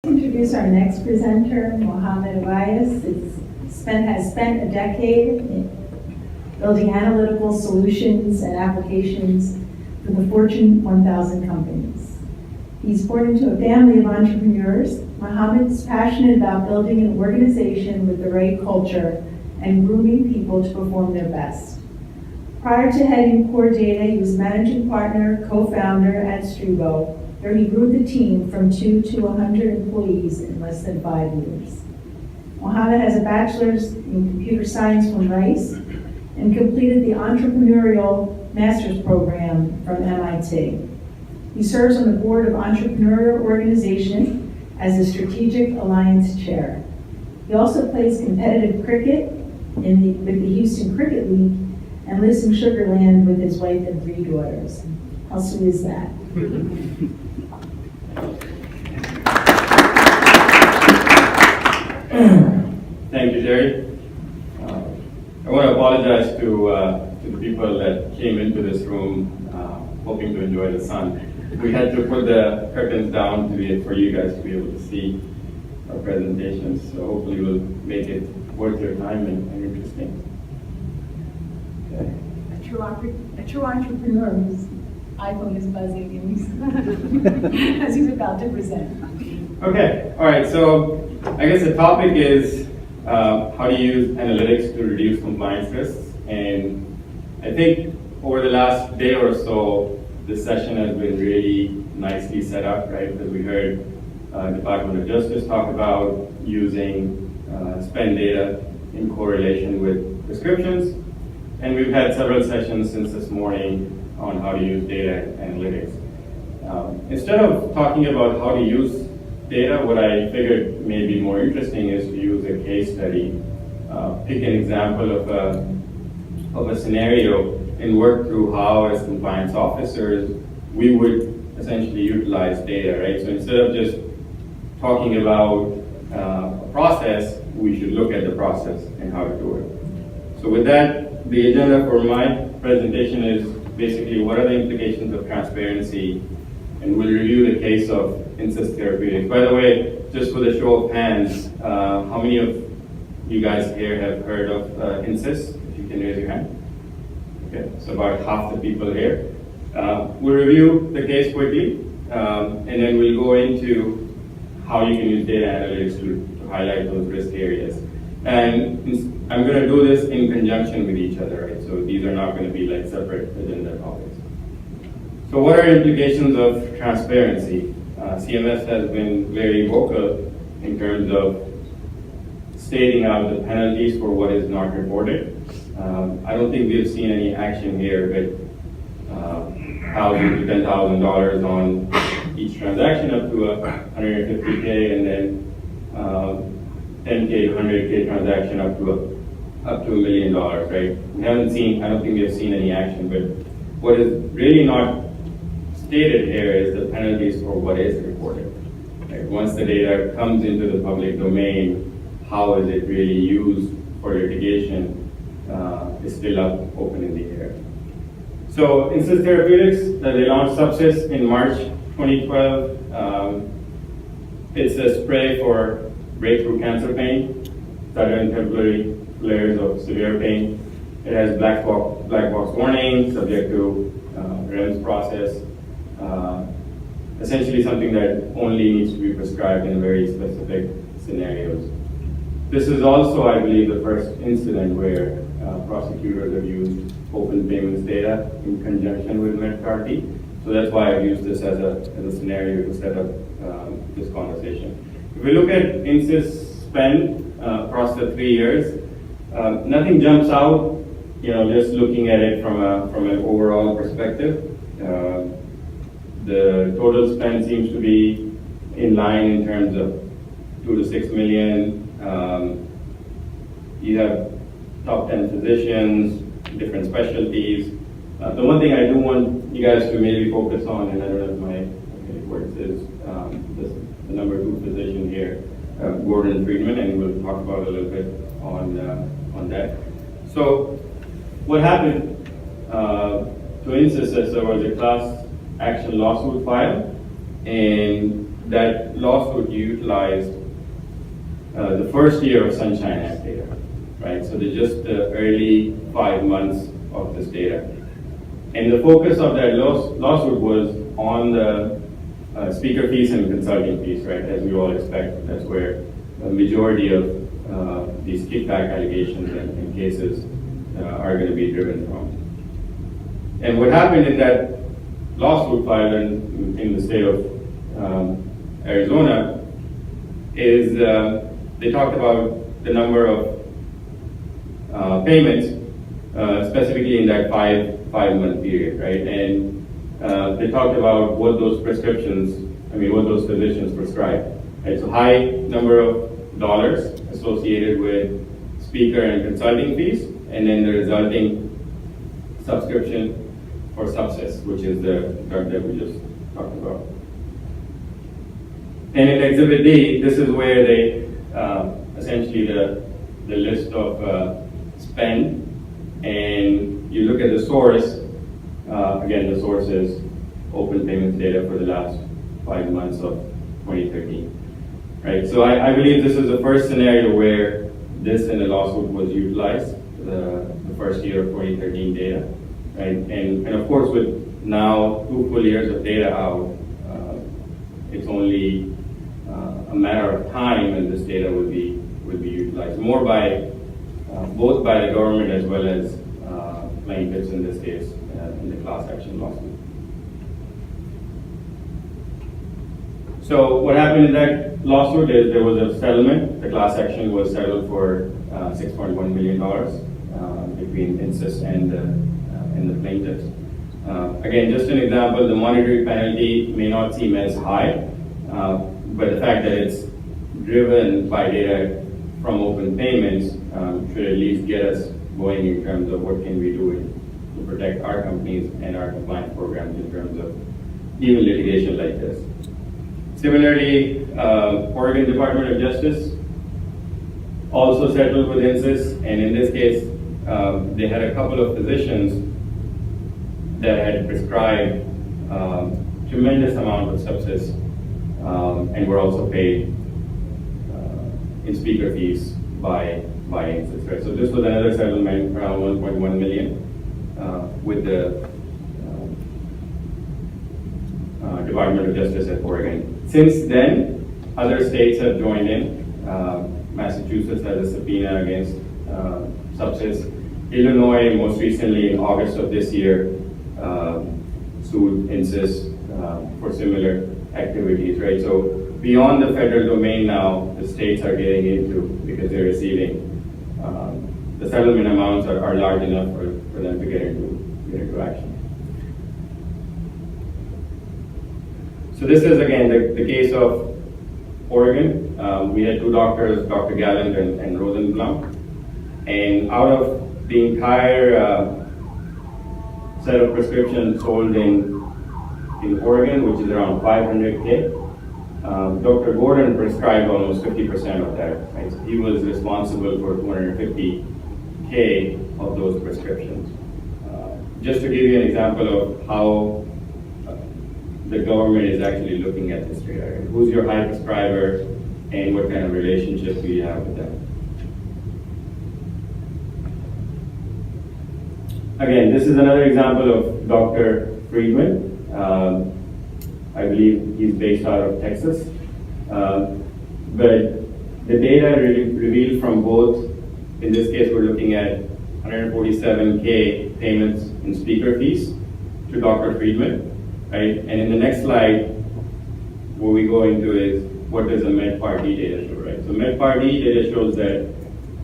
Introduce our next presenter, Mohammad Ovais. Has spent a decade building analytical solutions and applications for the Fortune 1000 companies. He's born into a family of entrepreneurs. Mohammad is passionate about building an organization with the right culture and grooming people to perform their best. Prior to heading qordata, he was managing partner, co-founder at Stribo, where he grew the team from 2 to 100 employees in less than 5 years. Mohammad has a bachelor's in computer science from Rice and completed the entrepreneurial master's program from MIT. He serves on the board of entrepreneurial organization as a strategic alliance chair. He also plays competitive cricket with the Houston Cricket League and lives in Sugar Land with his wife and 3 daughters. How sweet is that? Thank you, Jerry. I want to apologize to the people that came into this room hoping to enjoy the sun. We had to put the curtains down for you guys to be able to see our presentations. So hopefully we'll make it worth your time and interesting. Okay. A true entrepreneur whose iPhone is buzzing as he's about to present. Okay, all right, so I guess the topic is how to use analytics to reduce compliance risks. And I think over the last day or so, this session has been really nicely set up, right? Because we heard Department of Justice talk about using spend data in correlation with prescriptions. And we've had several sessions since this morning on how to use data analytics. Instead of talking about how to use data, what I figured may be more interesting is to use a case study, pick an example of a scenario and work through how, as compliance officers, we would essentially utilize data, right? So instead of just talking about a process, we should look at the process and how to do it. So with that, the agenda for my presentation is basically what are the implications of transparency, and we'll review the case of Insys Therapeutics. By the way, just for the show of hands, how many of you guys here have heard of Insys? If you can raise your hand. Okay, so about half the people here. We'll review the case quickly, and then we'll go into how you can use data analytics to highlight those risk areas. And I'm going to do this in conjunction with each other, right? So these are not going to be like separate agenda topics. So what are implications of transparency? CMS has been very vocal in terms of stating out the penalties for what is not reported. I don't think we've seen any action here with $1,000 to $10,000 on each transaction up to $150K, and then 10K, 100K transaction up to $1 million, right? We haven't seen, I don't think we've seen any action, but what is really not stated here is the penalties for what is reported. Right? Once the data comes into the public domain, how is it really used for litigation is still up open in the air. So Insys Therapeutics, they launched Subsys in March 2012. It's a spray for breakthrough cancer pain, sudden temporary flares of severe pain. It has black box warning, subject to REMS process. Essentially something that only needs to be prescribed in very specific scenarios. This is also, I believe, the first incident where prosecutors have used open payments data in conjunction with MedCarty. So that's why I've used this as a scenario to set up this conversation. If we look at Insys spend across the 3 years, nothing jumps out, just looking at it from an overall perspective. The total spend seems to be in line in terms of 2 to 6 million. You have top 10 physicians, different specialties. The one thing I do want you guys to maybe focus on, and I don't have my words, is the number 2 physician here, Gordon Friedman, and we'll talk about a little bit on that. So what happened to Insys is there was a class action lawsuit filed, and that lawsuit utilized the first year of Sunshine Act data, right? So just the early 5 months of this data. And the focus of that lawsuit was on the speaker fees and consulting fees, right? As we all expect, that's where a majority of these kickback allegations and cases are going to be driven from. And what happened in that lawsuit filed in the state of Arizona is they talked about the number of payments, specifically in that five-month period, right? And they talked about what those what those physicians prescribe, right? So high number of dollars associated with speaker and consulting fees, and then the resulting subscription for Subsys, which is the drug that we just talked about. And in Exhibit D, this is where they essentially the list of spend, and you look at the source. Again, the source is open payments data for the last 5 months of 2013. Right. So I believe this is the first scenario where this in the lawsuit was utilized, the first year of 2013 data. Right. And of course, with now 2 full years of data out, it's only a matter of time when this data will be utilized more by both by the government as well as plaintiffs in this case in the class action lawsuit. So what happened in that lawsuit is there was a settlement. The class action was settled for $6.1 million between INSYS and the plaintiffs. Again, just an example, the monetary penalty may not seem as high, but the fact that it's driven by data from open payments should at least get us going in terms of what can we do to protect our companies and our compliance programs in terms of even litigation like this. Similarly, Oregon Department of Justice also settled with INSYS, and in this case, they had a couple of physicians that had prescribed tremendous amount of Subsys and were also paid in speaker fees by INSYS. Right? So this was another settlement around $1.1 million with the Department of Justice at Oregon. Since then, other states have joined in. Massachusetts has a subpoena against Subsys. Illinois, most recently in August of this year, sued INSYS for similar activities, right? So beyond the federal domain now, the states are getting into because they're receiving the settlement amounts are large enough for them to get into action. So this is again the case of Oregon. We had 2 doctors, Dr. Gallant and Rosenblum, and out of the entire set of prescriptions sold in Oregon, which is around 500K, Dr. Gordon prescribed almost 50% of that. Right? So he was responsible for 250K of those prescriptions. Just to give you an example of how the government is actually looking at this data. Right? Who's your high prescriber and what kind of relationship do you have with them? Again, this is another example of Dr. Friedman. I believe he's based out of Texas. But the data revealed from both, in this case we're looking at 147K payments in speaker fees to Dr. Friedman, right? And in the next slide, what we go into is what does the Med Part D data show, right? So Med Part D data shows that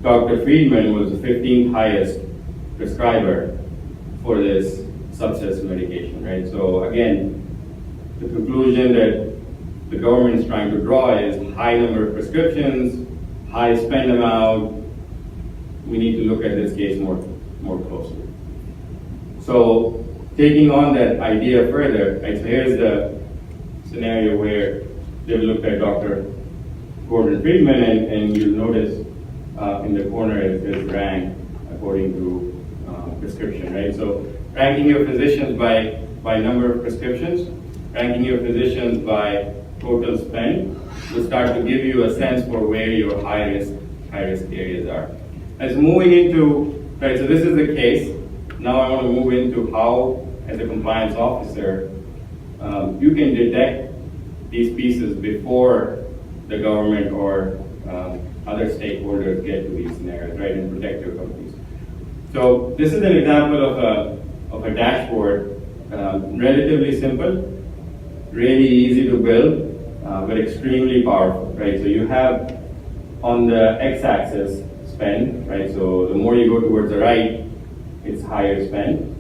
Dr. Friedman was the 15th highest prescriber for this Subsys medication, right? So again, the conclusion that the government is trying to draw is high number of prescriptions, high spend amount. We need to look at this case more closely. So taking on that idea further, right, so here's the scenario where they've looked at Dr. Gordon Friedman, and you'll notice in the corner is ranked according to prescription, right? So ranking your physicians by number of prescriptions, ranking your physicians by total spend will start to give you a sense for where your high risk areas are. As moving into, right, so this is the case. Now I want to move into how, as a compliance officer, you can detect these pieces before the government or other stakeholders get to these scenarios, right, and protect your companies. So this is an example of a dashboard, relatively simple, really easy to build, but extremely powerful, right? So you have on the x-axis spend, right? So the more you go towards the right, it's higher spend.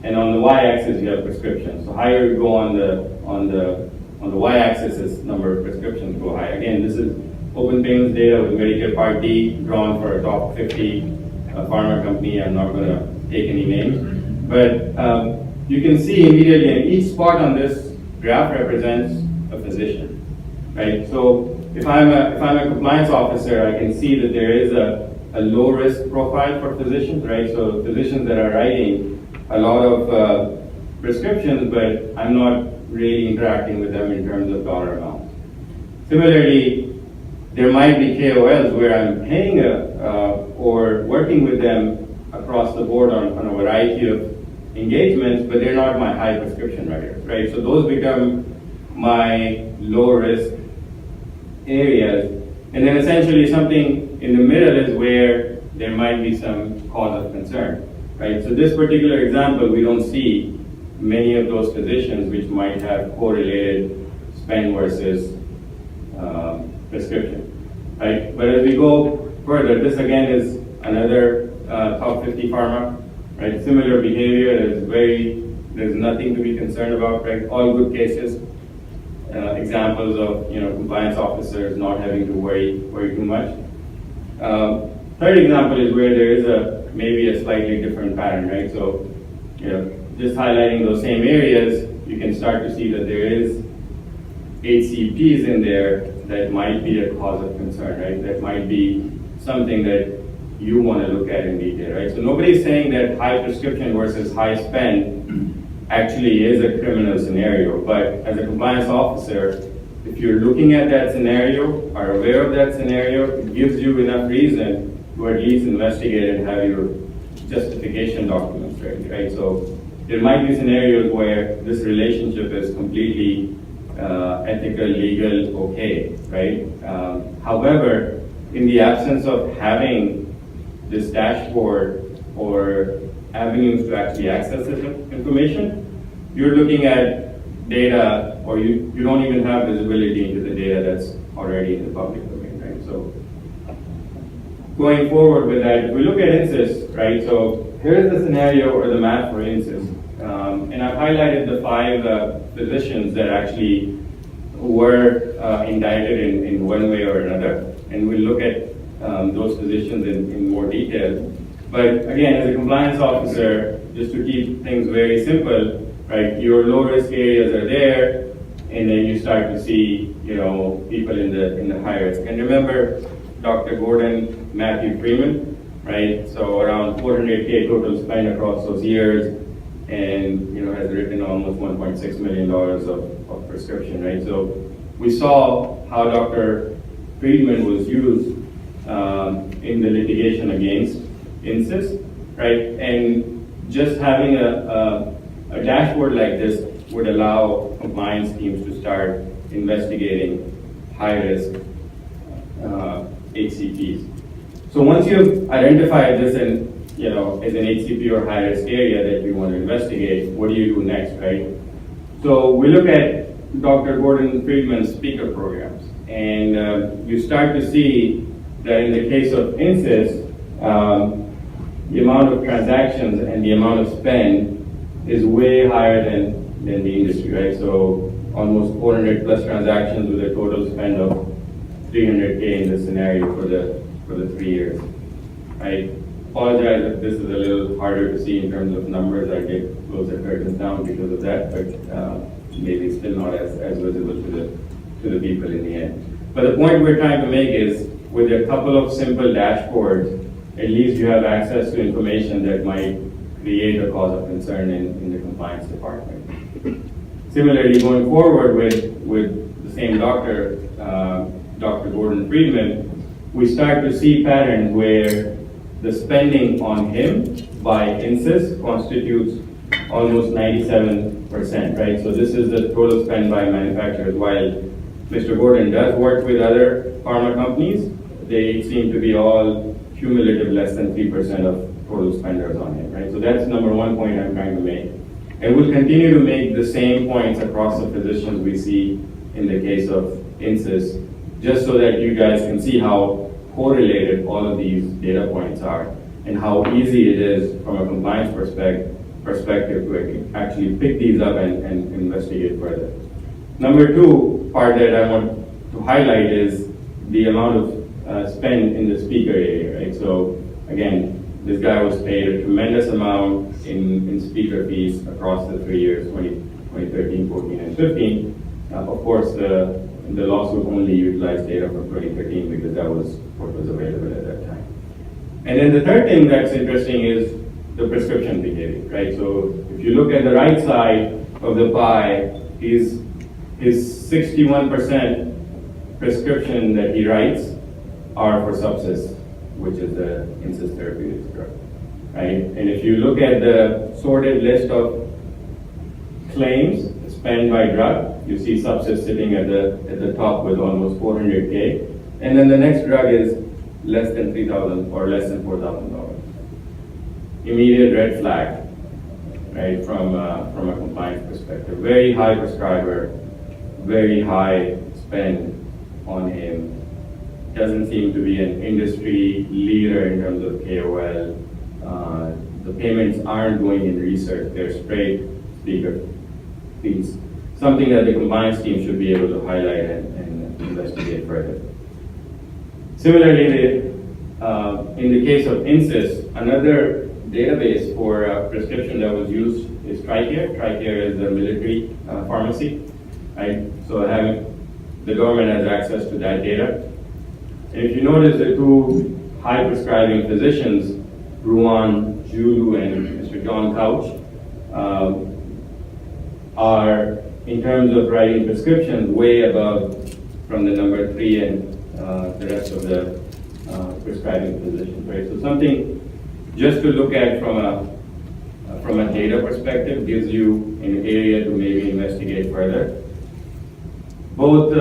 And on the y-axis, you have prescriptions. So higher you go on the y-axis is number of prescriptions go high. Again, this is open payments data with Medicare Part D drawn for a top 50 pharma company. I'm not going to take any names, but you can see immediately, and each spot on this graph represents a physician, right? So if I'm a compliance officer, I can see that there is a low risk profile for physicians, right? So physicians that are writing a lot of prescriptions, but I'm not really interacting with them in terms of dollar amount. Similarly, there might be KOLs where I'm paying or working with them across the board on a variety of engagements, but they're not my high prescription writers, right? So those become my low risk areas. And then essentially something in the middle is where there might be some cause of concern, right? So this particular example, we don't see many of those physicians which might have correlated spend versus prescription, right? But as we go further, this again is another top 50 pharma, right? Similar behavior, there's nothing to be concerned about, right? All good cases. Examples of compliance officers not having to worry too much. Third example is where there is maybe a slightly different pattern, right? So just highlighting those same areas, you can start to see that there is HCPs in there that might be a cause of concern, right? That might be something that you want to look at in detail, right? So nobody's saying that high prescription versus high spend actually is a criminal scenario, but as a compliance officer, if you're looking at that scenario, are aware of that scenario, it gives you enough reason to at least investigate and have your justification documents ready, right? So there might be scenarios where this relationship is completely ethical, legal, okay, right? However, in the absence of having this dashboard or avenues to actually access this information, you're looking at data, or you don't even have visibility into the data that's already in the public domain, right? So going forward with that, if we look at INSYS, right? So here's the scenario or the map for INSYS. And I've highlighted the 5 physicians that actually were indicted in one way or another. And we'll look at those physicians in more detail. But again, as a compliance officer, just to keep things very simple, right, your low risk areas are there, and then you start to see, people in the high risk. And remember, Dr. Gordon Matthew Freeman, right? So around 400K total spend across those years, and has written almost $1.6 million of prescription, right? So we saw how Dr. Friedman was used in the litigation against INSYS, right? And just having a dashboard like this would allow compliance teams to start investigating high-risk HCPs. So once you've identified this as an HCP or high-risk area that you want to investigate, what do you do next, right? So we look at Dr. Gordon Friedman's speaker programs, and you start to see that in the case of INSYS, the amount of transactions and the amount of spend is way higher than the industry, right? So almost 400 plus transactions with a total spend of 300K in this scenario for the 3 years. I apologize if this is a little harder to see in terms of numbers. I did close the curtains down because of that, but maybe still not as visible to the people in the end. But the point we're trying to make is, with a couple of simple dashboards, at least you have access to information that might create a cause of concern in the compliance department. Similarly, going forward with same doctor, Dr. Gordon Friedman, we start to see patterns where the spending on him by INSYS constitutes almost 97%, right? So this is the total spend by manufacturers. While Mr. Gordon does work with other pharma companies, they seem to be all cumulative less than 3% of total spenders on him, right? So that's number one point I'm trying to make. And we'll continue to make the same points across the physicians we see in the case of INSYS, just so that you guys can see how correlated all of these data points are and how easy it is from a compliance perspective to actually pick these up and investigate further. Number two part that I want to highlight is the amount of spend in the speaker area, right? So again, this guy was paid a tremendous amount in speaker fees across the 3 years, 2013, 14, and 15. Of course, the lawsuit only utilized data from 2013 because that was what was available at that time. And then the third thing that's interesting is the prescription behavior, right? So if you look at the right side of the pie, his 61% prescription that he writes are for sepsis, which is the INSYS therapeutics drug, right? And if you look at the sorted list of claims spent by drug, you see sepsis sitting at the top with almost 400K, and then the next drug is less than $3,000 or less than $4,000. Immediate red flag, right? From a compliance perspective, very high prescriber, very high spend on him. Doesn't seem to be an industry leader in terms of KOL. The payments aren't going in research, they're straight speaker fees. Something that the compliance team should be able to highlight and investigate further. Similarly, in the case of INSYS, another database for prescription that was used is TRICARE. TRICARE is the military pharmacy, right? So the government has access to that data. And if you notice, the two high prescribing physicians, Ruan Julu and Mr. John Couch, are, in terms of writing prescriptions, way above from the number 3 and the rest of the prescribing physicians, right? So something just to look at from a data perspective gives you an area to maybe investigate further. Both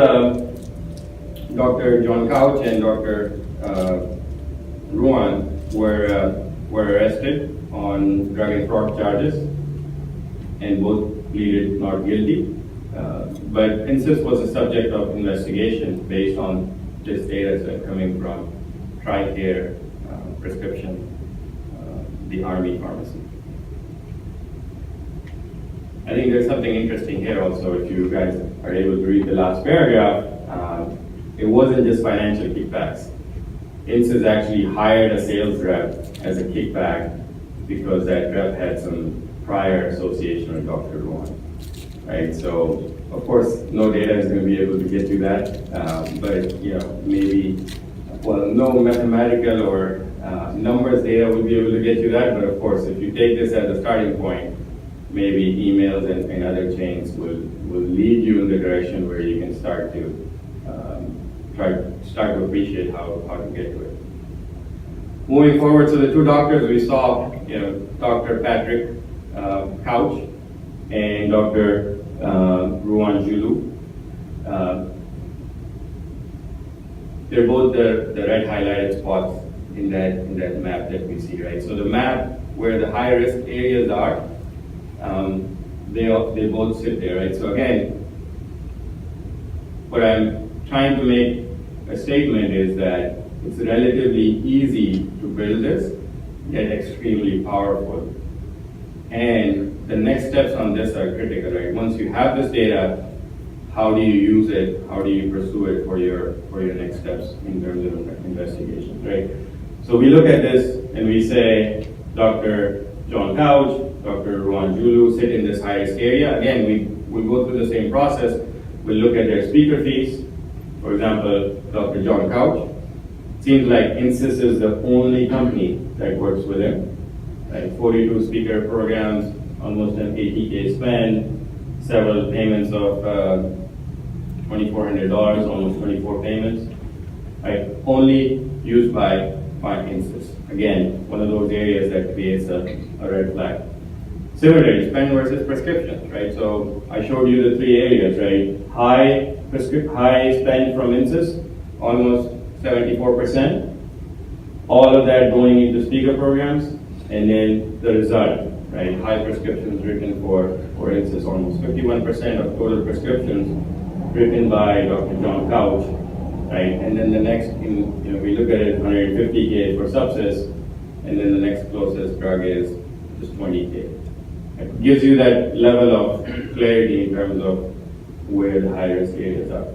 Dr. John Couch and Dr. Ruan were arrested on drug and fraud charges, and both pleaded not guilty. But INSYS was a subject of investigation based on this data set coming from TRICARE prescription, the Army pharmacy. I think there's something interesting here also. If you guys are able to read the last paragraph, it wasn't just financial kickbacks. INSYS actually hired a sales rep as a kickback because that rep had some prior association with Dr. Ruan, right? So, of course, no data is going to be able to get you that, but maybe, well, no mathematical or numbers data will be able to get you that, but of course, if you take this as a starting point, maybe emails and other chains will lead you in the direction where you can start to appreciate how to get to it. Moving forward, so the two doctors we saw, Dr. Patrick Couch and Dr. Ruan Julu. They're both the red highlighted spots in that map that we see, right? So the map where the high risk areas are, they both sit there, right? So again, what I'm trying to make a statement is that it's relatively easy to build this, yet extremely powerful. And the next steps on this are critical, right? Once you have this data, how do you use it? How do you pursue it for your next steps in terms of investigations, right? So we look at this and we say, Dr. John Couch, Dr. Ruan Julu sit in this high-risk area. Again, we'll go through the same process. We'll look at their speaker fees. For example, Dr. John Couch. Seems like INSYS is the only company that works with him. Like 42 speaker programs, almost an 80K spend, several payments of $2,400, almost 24 payments, right? Only used by INSIS. Again, one of those areas that creates a red flag. Similarly, spend versus prescriptions, right? So I showed you the three areas, right? High spend from INSIS, almost 74%. All of that going into speaker programs, and then the result, right? High prescriptions written for INSIS, almost 51% of total prescriptions written by Dr. John Couch, right? And then the next, we look at it, 150K for sepsis, and then the next closest drug is just 20K. It gives you that level of clarity in terms of where the high-risk areas are.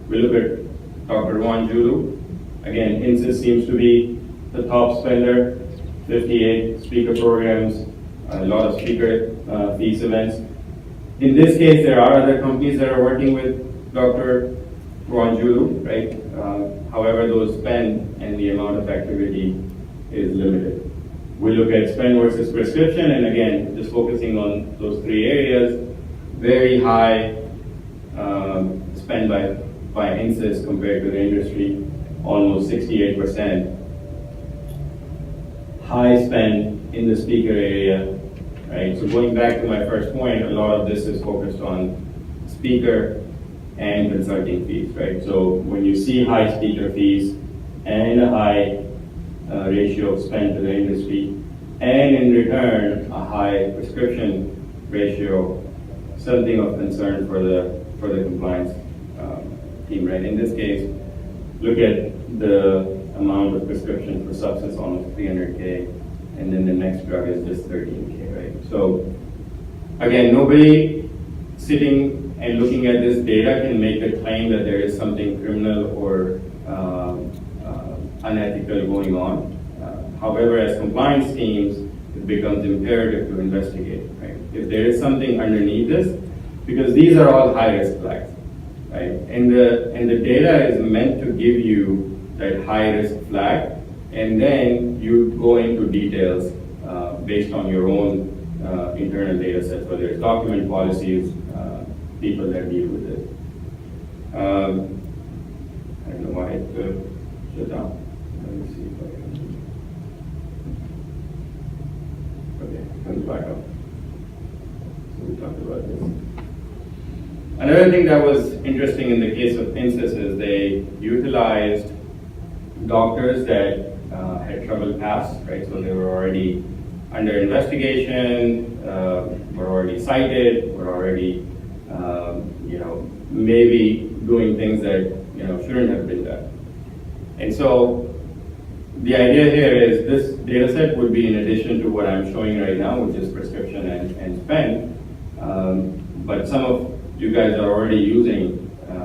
We look at Dr. Wan Julu. Again, INSIS seems to be the top spender, 58 speaker programs, a lot of speaker fees events. In this case, there are other companies that are working with Dr. Wan Julu, right? However, those spend and the amount of activity is limited. We look at spend versus prescription, and again, just focusing on those three areas, very high spend by INSIS compared to the industry, almost 68%. High spend in the speaker area, right? So going back to my first point, a lot of this is focused on speaker and consulting fees, right? So when you see high speaker fees and a high ratio of spend to the industry, and in return a high prescription ratio, something of concern for the compliance team, right? In this case, look at the amount of prescription for sepsis, almost 300K, and then the next drug is just 13K, right? So again, nobody sitting and looking at this data can make a claim that there is something criminal or unethical going on. However, as compliance teams, it becomes imperative to investigate, right? If there is something underneath this, because these are all high-risk flags, right? And the data is meant to give you that high-risk flag, and then you go into details based on your own internal data sets, whether it's document policies, people that deal with it. I don't know why it shut down. Let me see if I can. Okay, comes back up. So we talked about this. Another thing that was interesting in the case of INSIS is they utilized doctors that had trouble past, right? So they were already under investigation, were already cited, were already, maybe doing things that, shouldn't have been done. And so the idea here is this data set would be in addition to what I'm showing right now, which is prescription and spend. But some of you guys are already using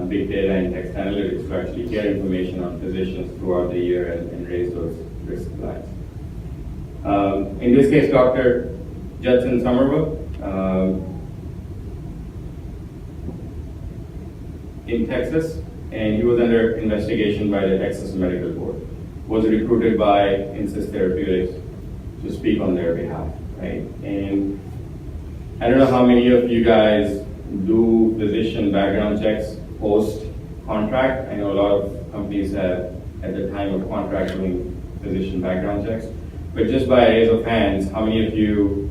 big data and text analytics to actually get information on physicians throughout the year and raise those risk flags. In this case, Dr. Judson Somerville in Texas, and he was under investigation by the Texas Medical Board, was recruited by INSIS Therapeutics to speak on their behalf, right? And I don't know how many of you guys do physician background checks post-contract. I know a lot of companies have, at the time of contract, doing physician background checks. But just by a raise of hands, how many of you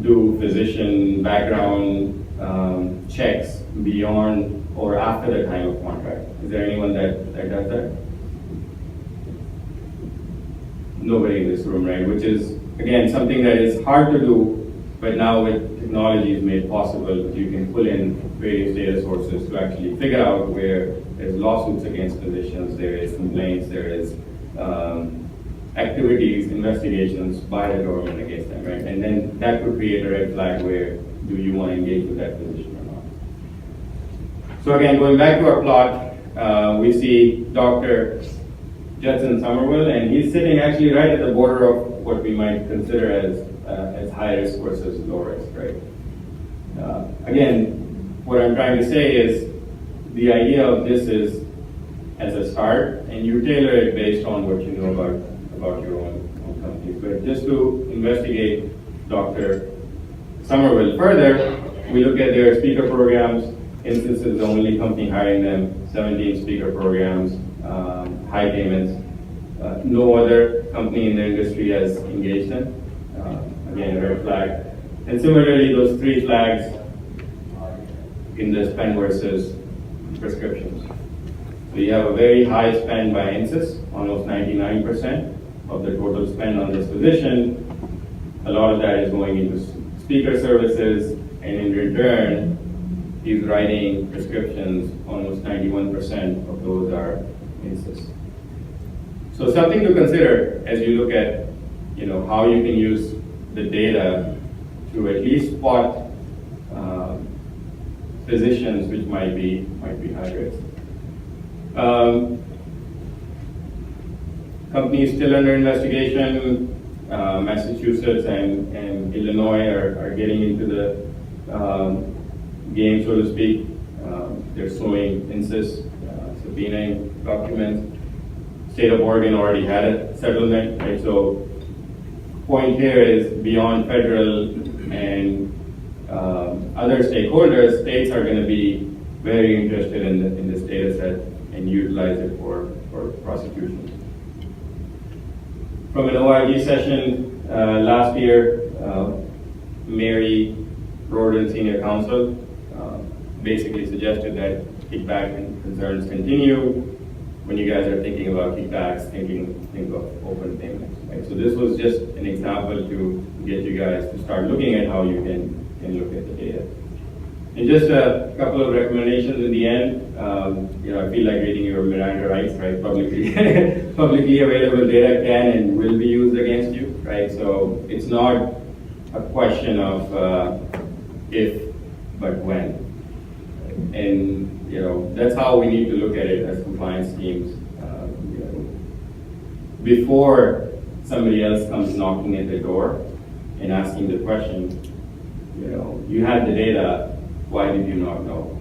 do physician background checks beyond or after the time of contract? Is there anyone that does that? Nobody in this room, right? Which is, again, something that is hard to do, but now with technology is made possible, you can pull in various data sources to actually figure out where there's lawsuits against physicians, there is complaints, there is activities, investigations by the government against them, right? And then that could create a red flag where do you want to engage with that physician or not. So again, going back to our plot, we see Dr. Judson Somerville, and he's sitting actually right at the border of what we might consider as high risk versus low risk, right? Again, what I'm trying to say is the idea of this is as a start, and you tailor it based on what you know about your own companies. But just to investigate Dr. Somerville further, we look at their speaker programs, Instance is the only company hiring them, 17 speaker programs, high payments. No other company in the industry has engaged them. Again, a red flag. And similarly, those three flags in the spend versus prescriptions. So you have a very high spend by INSYS, almost 99% of the total spend on this position. A lot of that is going into speaker services, and in return, he's writing prescriptions. Almost 91% of those are INSYS. So something to consider as you look at, how you can use the data to at least spot physicians which might be high risk. Companies still under investigation. Massachusetts and Illinois are getting into the game, so to speak. They're suing INSYS, subpoenaing documents. State of Oregon already had a settlement, right? So point here is beyond federal and other stakeholders, states are going to be very interested in this data set and utilize it for prosecution. From an OIG session last year, Mary Roden, Senior Counsel, basically suggested that kickback concerns continue. When you guys are thinking about kickbacks, think of open payments. Right? So this was just an example to get you guys to start looking at how you can look at the data. And just a couple of recommendations in the end. I feel like reading your Miranda rights, right? Publicly available data can and will be used against you, right? So it's not a question of if, but when. And that's how we need to look at it as compliance teams. Before somebody else comes knocking at the door and asking the question, you had the data, why did you not know?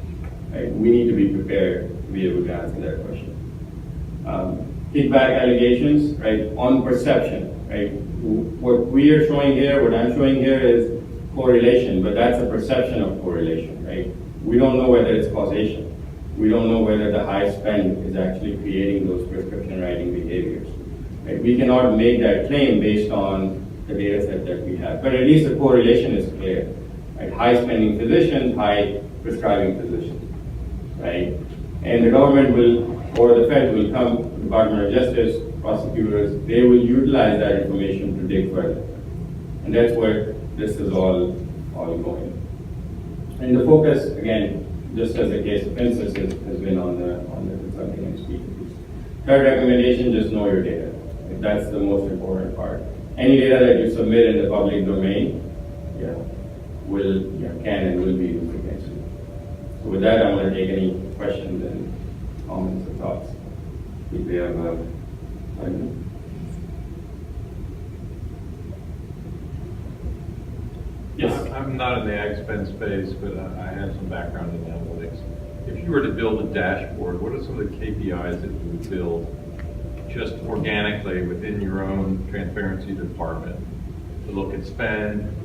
Right? We need to be prepared to be able to answer that question. Kickback allegations, right? On perception, right? What we are showing here, what I'm showing here is correlation, but that's a perception of correlation, right? We don't know whether it's causation. We don't know whether the high spend is actually creating those prescription writing behaviors. Right? We cannot make that claim based on the data set that we have, but at least the correlation is clear. Right? High spending physicians, high prescribing physicians, right? And the government will, or the Fed will come, Department of Justice, prosecutors, they will utilize that information to dig further. And that's where this is all going. And the focus, again, just as the case of INSYS has been on the consulting and speaking piece. Third recommendation, just know your data. That's the most important part. Any data that you submit in the public domain, can and will be used against you. So with that, I'm going to take any questions and comments or thoughts. If we have 5 minutes. Yes. I'm not in the ag spend space, but I have some background in analytics. If you were to build a dashboard, what are some of the KPIs that you would build just organically within your own transparency department to look at spend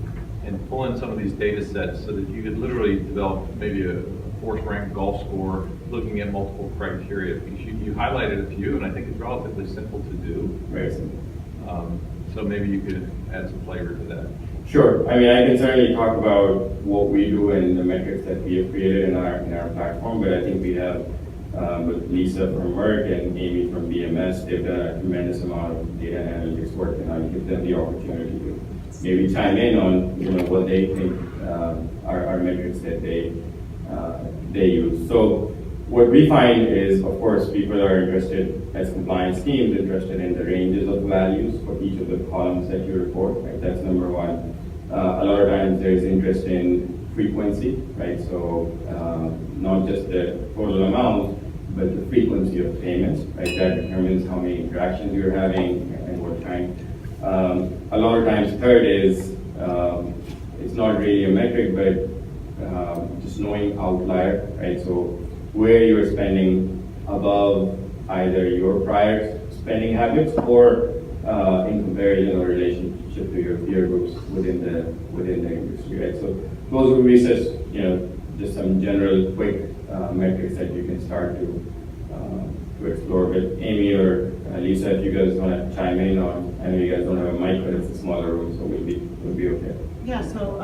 and pull in some of these data sets so that you could literally develop maybe a force-ranked golf score looking at multiple criteria? Because you highlighted a few, and I think it's relatively simple to do. Very simple. So maybe you could add some flavor to that. Sure. I mean, I can certainly talk about what we do and the metrics that we have created in our platform, but I think we have with Lisa from Merck and Amy from BMS, they've done a tremendous amount of data analytics work, and I'll give them the opportunity to maybe chime in on what they think are metrics that they use. So what we find is, of course, people are interested, as compliance teams, interested in the ranges of values for each of the columns that you report, right? That's number one. A lot of times there's interest in frequency, right? So not just the total amount, but the frequency of payments, right? That determines how many interactions you're having and what time. A lot of times, third is, it's not really a metric, but just knowing outlier, right? So where you're spending above either your prior spending habits or in comparison or relationship to your peer groups within the industry, right? So those would be just just some general quick metrics that you can start to explore with Amy or Lisa, if you guys want to chime in on. I know you guys don't have a mic, but it's a smaller room, so we'll be okay. Yeah, so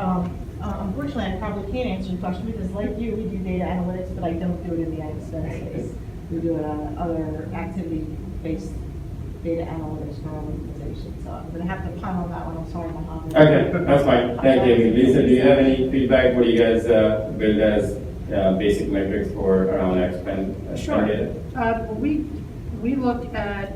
unfortunately, I probably can't answer your question because like you, we do data analytics, but I don't do it in the ag spend space. We do it on other activity-based data analytics for our organization. So I'm going to have to punt on that one. I'm sorry, Mohammed. Okay, that's fine. Thank you, Amy. Lisa, do you have any feedback? What do you guys build as basic metrics for around ag spend? Sure. Data? We look at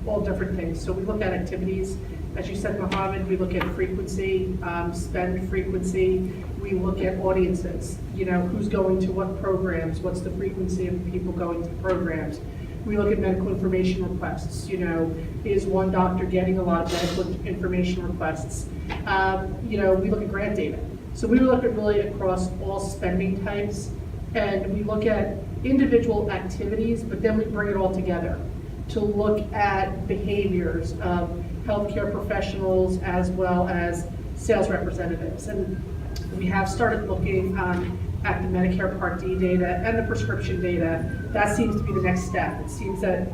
all different things. So we look at activities. As you said, Mohammed, we look at frequency, spend frequency. We look at audiences, who's going to what programs, what's the frequency of people going to programs. We look at medical information requests, is one doctor getting a lot of medical information requests? We look at grant data. So we look at really across all spending types, and we look at individual activities, but then we bring it all together to look at behaviors of healthcare professionals as well as sales representatives. And we have started looking at the Medicare Part D data and the prescription data. That seems to be the next step. It seems that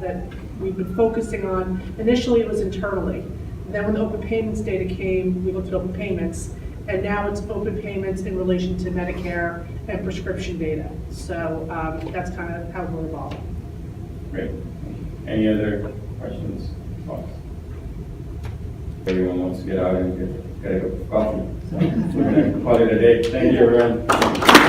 we've been focusing on, initially it was internally. Then when the open payments data came, we looked at open payments. And now it's open payments in relation to Medicare and prescription data. So that's kind of how we're evolving. Great. Any other questions, thoughts? Everyone wants to get out and get a cup of coffee. So we're going to call it a day. Thank you, everyone.